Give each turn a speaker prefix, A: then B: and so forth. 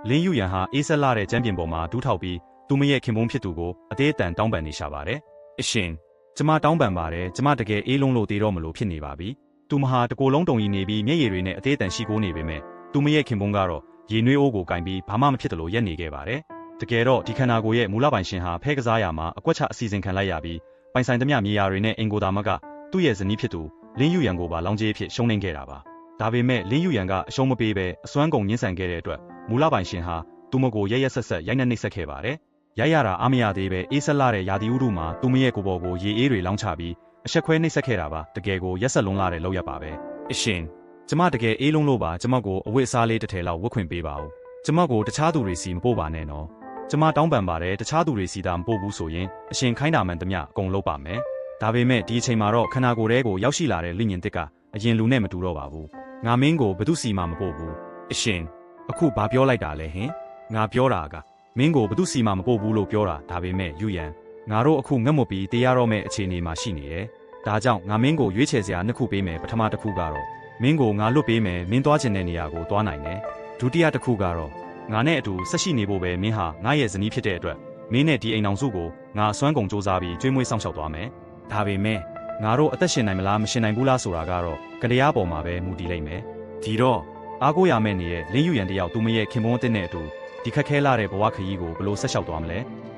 A: လင်းယူရန်ဟာအေးဆက်လာတဲ့ကျမ်းပြင်ပေါ်မှာဒူးထောက်ပြီးသူမရဲ့ခင်ပွန်းဖြစ်သူကိုအသေးအတန်တောင်းပန်နေရှာပါတယ်။အရှင်ကျမတောင်းပန်ပါတယ်ကျမတကယ်အေးလုံးလို့တေးတော့မလို့ဖြစ်နေပါပြီ။သူမဟာတကိုယ်လုံးတုံကြီးနေပြီးမျက်ရည်တွေနဲ့အသေးအတန်ရှိကိုးနေပေမဲ့သူမရဲ့ခင်ပွန်းကတော့ရေနွေးအိုးကိုကင်ပြီးဘာမှမဖြစ်တယ်လို့ရက်နေခဲ့ပါတယ်။တကယ်တော့ဒီခန္ဓာကိုယ်ရဲ့မူလပိုင်ရှင်ဟာဖဲကစားရမှာအကွက်ချအစီအစဉ်ခံလိုက်ရပြီးပိုင်ဆိုင်သမျှမြေယာတွေနဲ့အင်ကိုတာမကသူ့ရဲ့ဇနီးဖြစ်သူလင်းယူရန်ကိုပါလောင်ကျေးဖြစ်ရှုံးနှင်းခဲ့တာပါ။ဒါပေမဲ့လင်းယူရန်ကအရှုံးမပေးဘဲအစွမ်းကုန်ညှင်းဆန်ခဲ့တဲ့အတွက်မူလပိုင်ရှင်ဟာသူမကိုရက်ဆက်ဆက်ရိုက်နှက်နှိပ်စက်ခဲ့ပါတယ်။ရိုက်ရတာအားမရသေးပဲအေးဆက်လာတဲ့ရာသီဥတုမှာသူမရဲ့ကိုယ်ပေါ်ကိုရေအေးတွေလောင်းချပြီးအဆက်ခွဲနှိပ်စက်ခဲ့တာပါတကယ်ကိုရက်ဆက်လုံးလာတဲ့လောက်ရပါပဲ။အရှင်ကျမတကယ်အေးလုံးလို့ပါကျမကိုအဝတ်အစားလေးတစ်ထည်လောက်ဝတ်ခွင့်ပေးပါဦး။ကျမကိုတခြားသူတွေစီမပို့ပါနဲ့နော်။ကျမတောင်းပန်ပါတယ်တခြားသူတွေစီသာမပို့ဘူးဆိုရင်အရှင်ခိုင်းတာမှန်သမျှအကုန်လုပ်ပါမယ်။ဒါပေမဲ့ဒီအချိန်မှာတော့ခန္ဓာကိုယ်ထဲကိုရောက်ရှိလာတဲ့လိညင်တစ်ကအရင်လူနဲ့မတူတော့ပါဘူး။ငါမင်းကိုဘသူစီမှမပို့ဘူး။အရှင်အခုဘာပြောလိုက်တာလဲဟင်။ငါပြောတာကမင်းကိုဘသူစီမှမပို့ဘူးလို့ပြောတာဒါပေမဲ့ယူရန်ငါတို့အခုငတ်မွတ်ပြီးတရားတော်မဲ့အခြေအနေမှာရှိနေတယ်။ဒါကြောင့်ငါမင်းကိုရွေးချယ်စရာနှစ်ခုပေးမယ်ပထမတစ်ခုကတော့မင်းကိုငါလွတ်ပေးမယ်မင်းသွားချင်တဲ့နေရာကိုသွားနိုင်တယ်။ဒုတိယတစ်ခုကတော့ငါနဲ့အတူဆက်ရှိနေဖို့ပဲမင်းဟာငါရဲ့ဇနီးဖြစ်တဲ့အတွက်မင်းနဲ့ဒီအိမ်အောင်စုကိုငါအစွမ်းကုန်စူးစမ်းပြီးကျွေးမွေးဆောင်ရှောက်သွားမယ်။ဒါပေမဲ့ငါတို့အသက်ရှင်နိုင်မလားမရှင်နိုင်ဘူးလားဆိုတာကတော့ကြတရားပေါ်မှာပဲမူတည်လိမ့်မယ်။ဒီတော့အားကိုးရမယ့်နေရဲ့လင်းယူရန်တယောက်သူမရဲ့ခင်ပွန်းအစ်နဲ့အတူဒီခက်ခဲလာတဲ့ဘဝခရီးကိုဘယ်လိုဆက်လျှောက်သွားမလဲ။